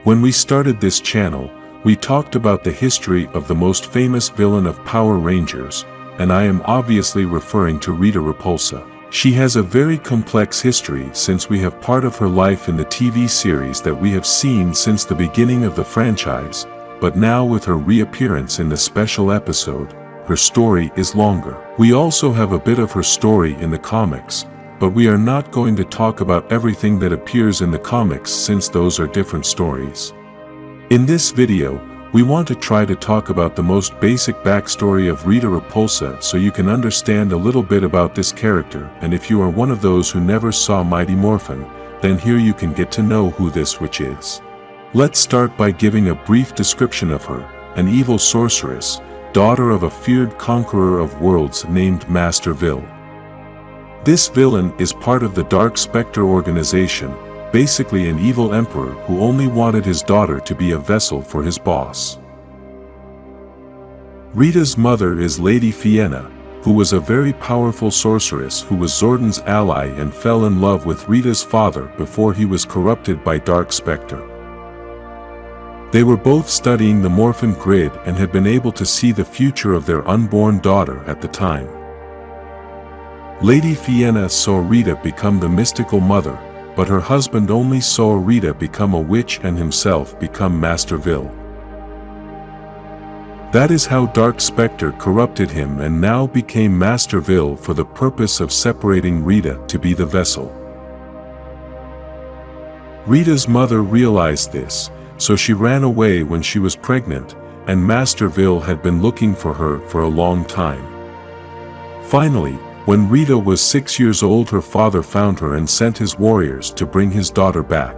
When we started this channel, we talked about the history of the most famous villain of Power Rangers, and I am obviously referring to Rita Repulsa. She has a very complex history since we have part of her life in the TV series that we have seen since the beginning of the franchise, but now with her reappearance in the special episode, her story is longer. We also have a bit of her story in the comics, but we are not going to talk about everything that appears in the comics since those are different stories. In this video, we want to try to talk about the most basic backstory of Rita Repulsa so you can understand a little bit about this character, and if you are one of those who never saw Mighty Morphin, then here you can get to know who this witch is. Let's start by giving a brief description of her, an evil sorceress, daughter of a feared conqueror of worlds named Master Vil. This villain is part of the Dark Spectre organization, basically an evil emperor who only wanted his daughter to be a vessel for his boss. Rita's mother is Lady Fienna, who was a very powerful sorceress who was Zordon's ally and fell in love with Rita's father before he was corrupted by Dark Spectre. They were both studying the Morphin grid and had been able to see the future of their unborn daughter at the time. Lady Fienna saw Rita become the mystical mother, but her husband only saw Rita become a witch and himself become Master Vil. That is how Dark Spectre corrupted him and now became Master Vil for the purpose of separating Rita to be the vessel. Rita's mother realized this, so she ran away when she was pregnant, and Master Vil had been looking for her for a long time. Finally, when Rita was 6 years old, her father found her and sent his warriors to bring his daughter back.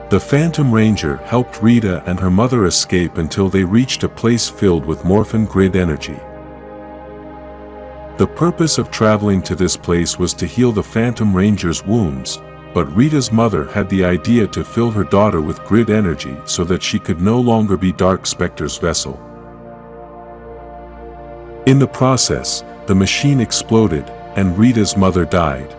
The Phantom Ranger helped Rita and her mother escape until they reached a place filled with Morphin grid energy. The purpose of traveling to this place was to heal the Phantom Ranger's wounds, but Rita's mother had the idea to fill her daughter with grid energy so that she could no longer be Dark Spectre's vessel. In the process, the machine exploded, and Rita's mother died.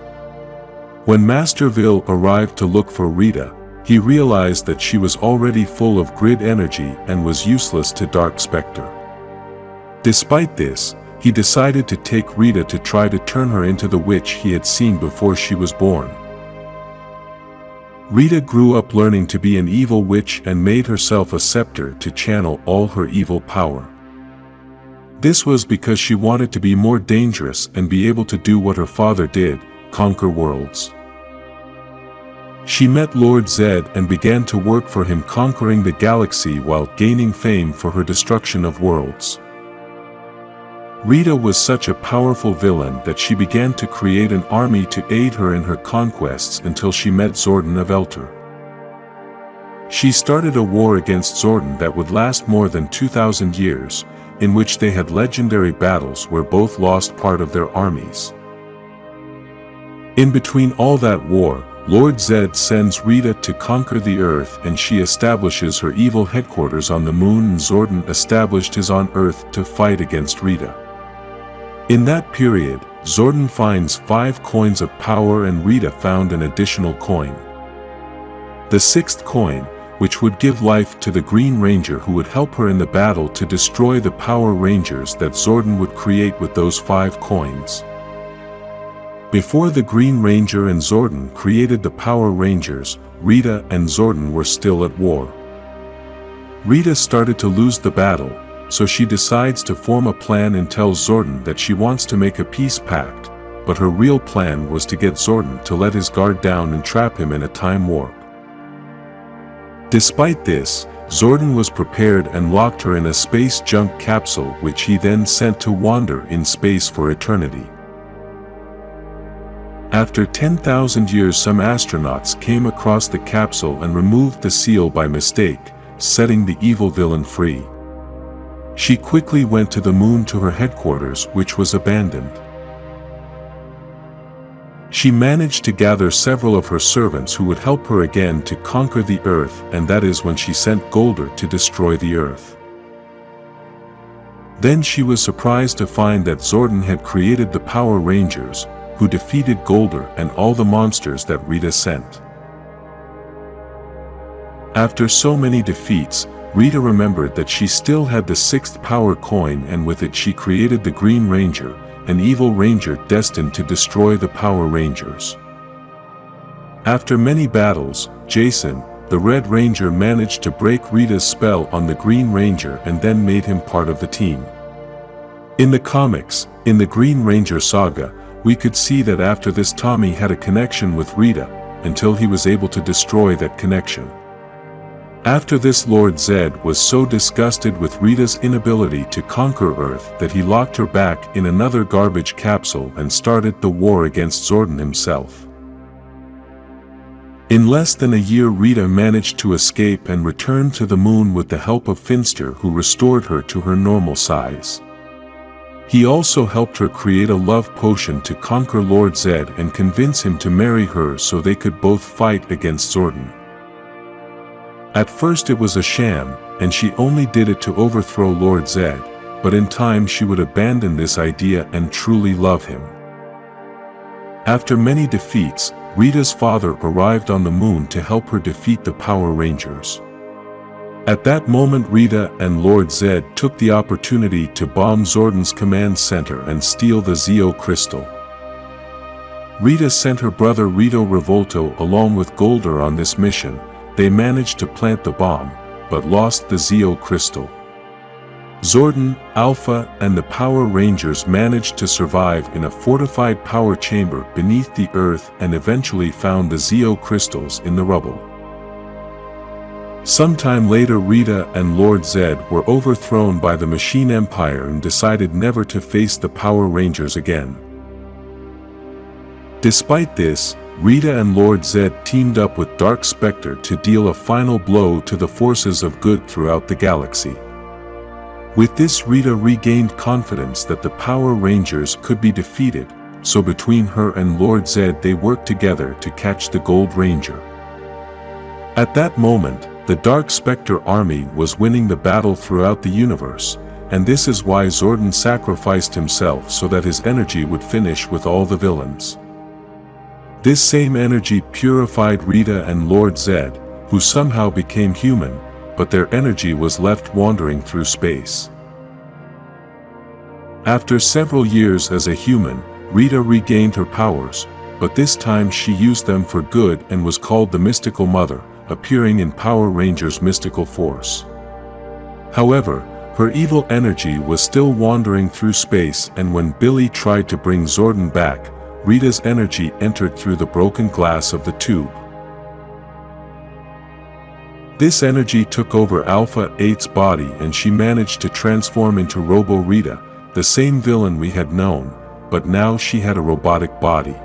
When Master Vil arrived to look for Rita, he realized that she was already full of grid energy and was useless to Dark Spectre. Despite this, he decided to take Rita to try to turn her into the witch he had seen before she was born. Rita grew up learning to be an evil witch and made herself a scepter to channel all her evil power. This was because she wanted to be more dangerous and be able to do what her father did, conquer worlds. She met Lord Zed and began to work for him, conquering the galaxy while gaining fame for her destruction of worlds. Rita was such a powerful villain that she began to create an army to aid her in her conquests until she met Zordon of Elter. She started a war against Zordon that would last more than 2,000 years, in which they had legendary battles where both lost part of their armies. In between all that war, Lord Zed sends Rita to conquer the Earth, and she establishes her evil headquarters on the moon, and Zordon established his on Earth to fight against Rita. In that period, Zordon finds 5 coins of power and Rita found an additional coin. The 6th coin, which would give life to the Green Ranger who would help her in the battle to destroy the Power Rangers that Zordon would create with those 5 coins. Before the Green Ranger and Zordon created the Power Rangers, Rita and Zordon were still at war. Rita started to lose the battle, so she decides to form a plan and tells Zordon that she wants to make a peace pact, but her real plan was to get Zordon to let his guard down and trap him in a time warp. Despite this, Zordon was prepared and locked her in a space junk capsule, which he then sent to wander in space for eternity. After 10,000 years, some astronauts came across the capsule and removed the seal by mistake, setting the evil villain free. She quickly went to the moon to her headquarters, which was abandoned. She managed to gather several of her servants who would help her again to conquer the Earth, and that is when she sent Golder to destroy the Earth. Then she was surprised to find that Zordon had created the Power Rangers, who defeated Golder and all the monsters that Rita sent. After so many defeats, Rita remembered that she still had the 6th power coin, and with it she created the Green Ranger, an evil ranger destined to destroy the Power Rangers. After many battles, Jason, the Red Ranger, managed to break Rita's spell on the Green Ranger and then made him part of the team. In the comics, in the Green Ranger saga, we could see that after this Tommy had a connection with Rita, until he was able to destroy that connection. After this, Lord Zed was so disgusted with Rita's inability to conquer Earth that he locked her back in another garbage capsule and started the war against Zordon himself. In less than a year, Rita managed to escape and return to the moon with the help of Finster, who restored her to her normal size. He also helped her create a love potion to conquer Lord Zed and convince him to marry her so they could both fight against Zordon. At first it was a sham, and she only did it to overthrow Lord Zed, but in time she would abandon this idea and truly love him. After many defeats, Rita's father arrived on the moon to help her defeat the Power Rangers. At that moment, Rita and Lord Zed took the opportunity to bomb Zordon's command center and steal the Zeo crystal. Rita sent her brother Rito Revolto along with Golder on this mission. They managed to plant the bomb, but lost the Zeo crystal. Zordon, Alpha, and the Power Rangers managed to survive in a fortified power chamber beneath the Earth and eventually found the Zeo crystals in the rubble. Sometime later, Rita and Lord Zed were overthrown by the Machine Empire and decided never to face the Power Rangers again. Despite this, Rita and Lord Zed teamed up with Dark Spectre to deal a final blow to the forces of good throughout the galaxy. With this, Rita regained confidence that the Power Rangers could be defeated, so between her and Lord Zed they worked together to catch the Gold Ranger. At that moment, the Dark Spectre army was winning the battle throughout the universe, and this is why Zordon sacrificed himself so that his energy would finish with all the villains. This same energy purified Rita and Lord Zed, who somehow became human, but their energy was left wandering through space. After several years as a human, Rita regained her powers, but this time she used them for good and was called the Mystical Mother, appearing in Power Rangers Mystical Force. However, her evil energy was still wandering through space, and when Billy tried to bring Zordon back, Rita's energy entered through the broken glass of the tube. This energy took over Alpha 8's body and she managed to transform into Robo Rita, the same villain we had known, but now she had a robotic body.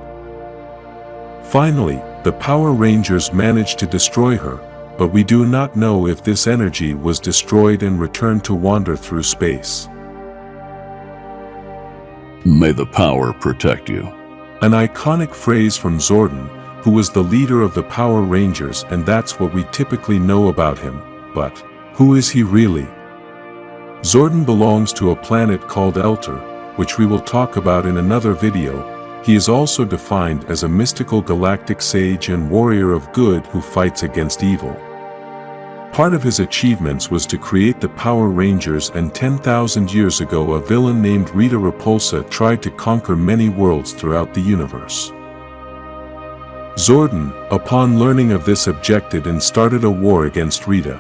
Finally, the Power Rangers managed to destroy her, but we do not know if this energy was destroyed and returned to wander through space. May the power protect you. An iconic phrase from Zordon, who was the leader of the Power Rangers, and that's what we typically know about him, but who is he really? Zordon belongs to a planet called Elter, which we will talk about in another video. He is also defined as a mystical galactic sage and warrior of good who fights against evil. Part of his achievements was to create the Power Rangers, and 10,000 years ago a villain named Rita Repulsa tried to conquer many worlds throughout the universe. Zordon, upon learning of this, objected and started a war against Rita.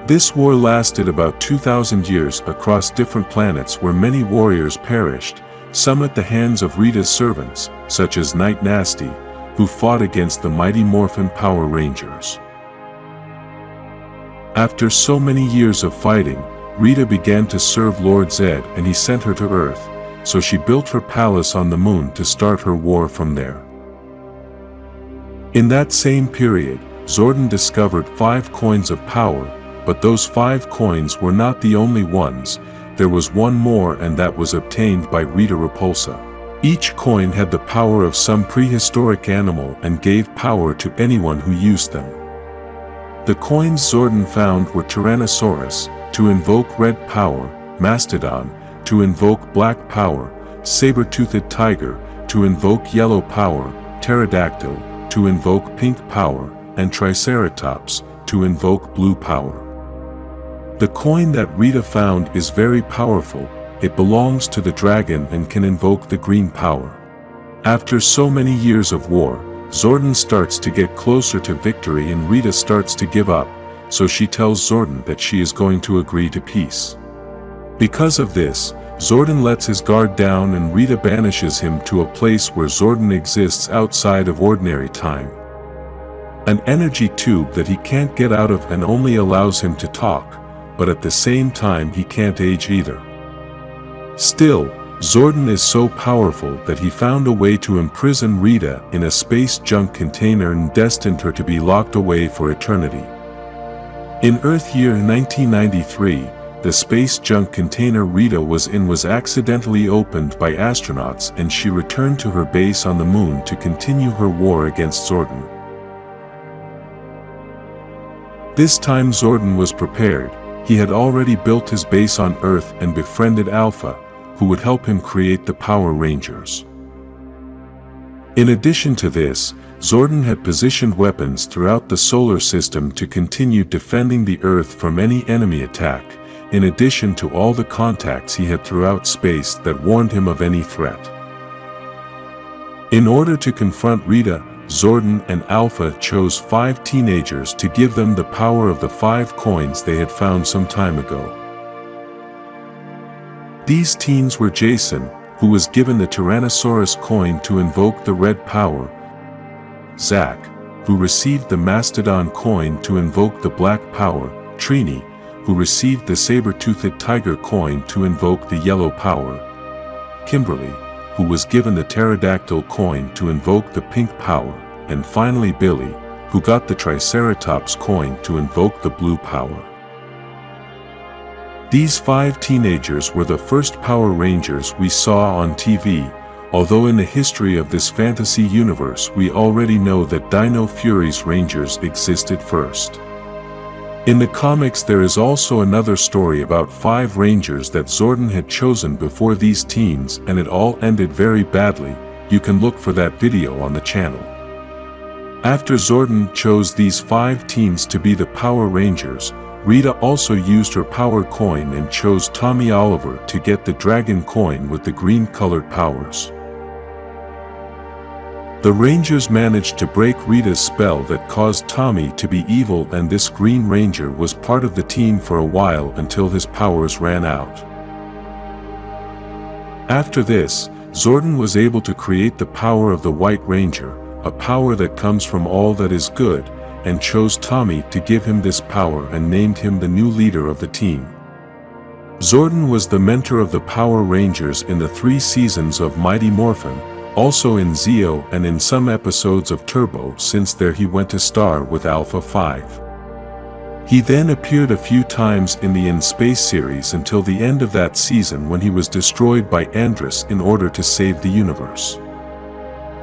This war lasted about 2,000 years across different planets where many warriors perished, some at the hands of Rita's servants, such as Night Nasty, who fought against the mighty Morphin Power Rangers. After so many years of fighting, Rita began to serve Lord Zed and he sent her to Earth, so she built her palace on the moon to start her war from there. In that same period, Zordon discovered 5 coins of power, but those 5 coins were not the only ones. There was one more, and that was obtained by Rita Repulsa. Each coin had the power of some prehistoric animal and gave power to anyone who used them. The coins Zordon found were Tyrannosaurus, to invoke red power, Mastodon, to invoke black power, Saber-toothed tiger, to invoke yellow power, Pterodactyl, to invoke pink power, and Triceratops, to invoke blue power. The coin that Rita found is very powerful. It belongs to the dragon and can invoke the green power. After so many years of war, Zordon starts to get closer to victory and Rita starts to give up, so she tells Zordon that she is going to agree to peace. Because of this, Zordon lets his guard down and Rita banishes him to a place where Zordon exists outside of ordinary time. An energy tube that he can't get out of and only allows him to talk, but at the same time he can't age either. Still, Zordon is so powerful that he found a way to imprison Rita in a space junk container and destined her to be locked away for eternity. In Earth year 1993, the space junk container Rita was in was accidentally opened by astronauts and she returned to her base on the moon to continue her war against Zordon. This time Zordon was prepared. He had already built his base on Earth and befriended Alpha, who would help him create the Power Rangers. In addition to this, Zordon had positioned weapons throughout the solar system to continue defending the Earth from any enemy attack, in addition to all the contacts he had throughout space that warned him of any threat. In order to confront Rita, Zordon and Alpha chose 5 teenagers to give them the power of the 5 coins they had found some time ago. These teens were Jason, who was given the Tyrannosaurus coin to invoke the red power, Zack, who received the Mastodon coin to invoke the black power, Trini, who received the saber-toothed tiger coin to invoke the yellow power, Kimberly, who was given the pterodactyl coin to invoke the pink power, and finally Billy, who got the Triceratops coin to invoke the blue power. These 5 teenagers were the first Power Rangers we saw on TV, although in the history of this fantasy universe we already know that Dino Fury's Rangers existed first. In the comics there is also another story about 5 Rangers that Zordon had chosen before these teens and it all ended very badly. You can look for that video on the channel. After Zordon chose these 5 teens to be the Power Rangers, Rita also used her power coin and chose Tommy Oliver to get the dragon coin with the green-colored powers. The Rangers managed to break Rita's spell that caused Tommy to be evil, and this Green Ranger was part of the team for a while until his powers ran out. After this, Zordon was able to create the power of the White Ranger, a power that comes from all that is good, and chose Tommy to give him this power and named him the new leader of the team. Zordon was the mentor of the Power Rangers in the 3 seasons of Mighty Morphin, also in Zeo and in some episodes of Turbo, since there he went to star with Alpha 5. He then appeared a few times in the In Space series until the end of that season when he was destroyed by Andrus in order to save the universe.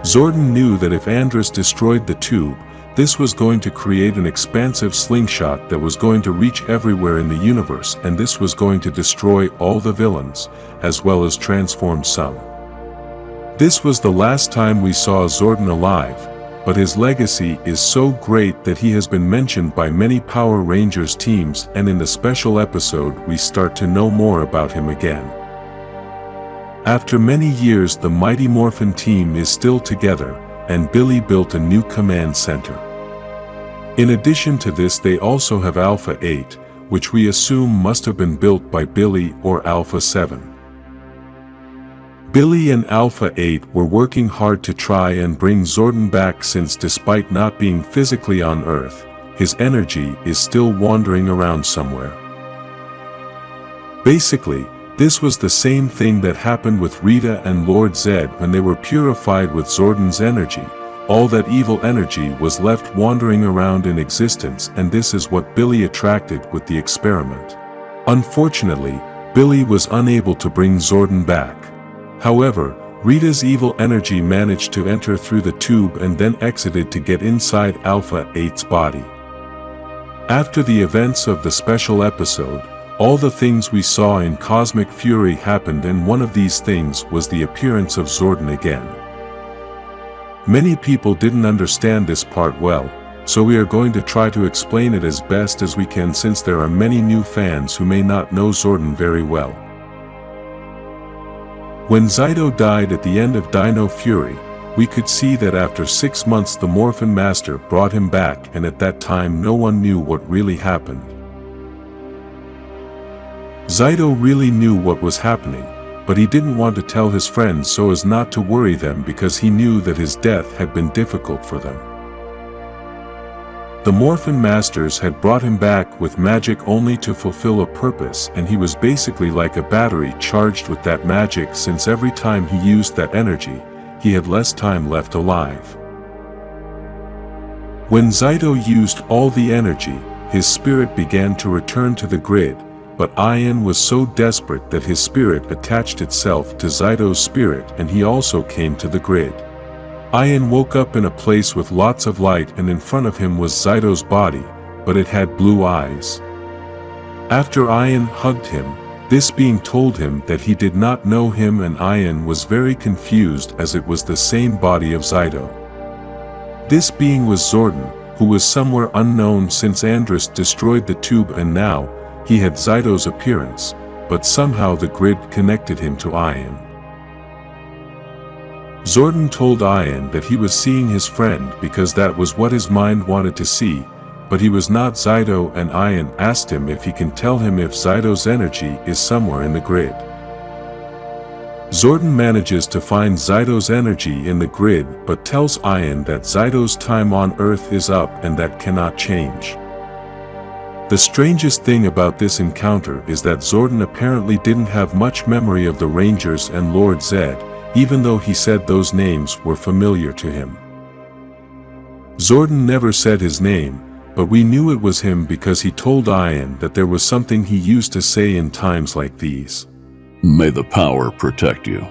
Zordon knew that if Andrus destroyed the tube, this was going to create an expansive slingshot that was going to reach everywhere in the universe, and this was going to destroy all the villains, as well as transform some. This was the last time we saw Zordon alive, but his legacy is so great that he has been mentioned by many Power Rangers teams, and in the special episode we start to know more about him again. After many years the Mighty Morphin team is still together, and Billy built a new command center. In addition to this they also have Alpha 8, which we assume must have been built by Billy or Alpha 7. Billy and Alpha 8 were working hard to try and bring Zordon back, since despite not being physically on Earth, his energy is still wandering around somewhere. Basically, this was the same thing that happened with Rita and Lord Zed when they were purified with Zordon's energy. All that evil energy was left wandering around in existence, and this is what Billy attracted with the experiment. Unfortunately, Billy was unable to bring Zordon back. However, Rita's evil energy managed to enter through the tube and then exited to get inside Alpha 8's body. After the events of the special episode, all the things we saw in Cosmic Fury happened, and one of these things was the appearance of Zordon again. Many people didn't understand this part well, so we are going to try to explain it as best as we can since there are many new fans who may not know Zordon very well. When Zyto died at the end of Dino Fury, we could see that after 6 months the Morphin Master brought him back, and at that time no one knew what really happened. Zyto really knew what was happening, but he didn't want to tell his friends so as not to worry them because he knew that his death had been difficult for them. The Morphin Masters had brought him back with magic only to fulfill a purpose, and he was basically like a battery charged with that magic since every time he used that energy, he had less time left alive. When Zyto used all the energy, his spirit began to return to the grid, but Ian was so desperate that his spirit attached itself to Zyto's spirit and he also came to the grid. Ian woke up in a place with lots of light, and in front of him was Zyto's body, but it had blue eyes. After Ian hugged him, this being told him that he did not know him, and Ian was very confused as it was the same body of Zyto. This being was Zordon, who was somewhere unknown since Andrus destroyed the tube, and now he had Zyto's appearance, but somehow the grid connected him to Ian. Zordon told Ian that he was seeing his friend because that was what his mind wanted to see, but he was not Zyto, and Ian asked him if he can tell him if Zyto's energy is somewhere in the grid. Zordon manages to find Zyto's energy in the grid but tells Ian that Zyto's time on Earth is up and that cannot change. The strangest thing about this encounter is that Zordon apparently didn't have much memory of the Rangers and Lord Zed, even though he said those names were familiar to him. Zordon never said his name, but we knew it was him because he told Ian that there was something he used to say in times like these. May the power protect you.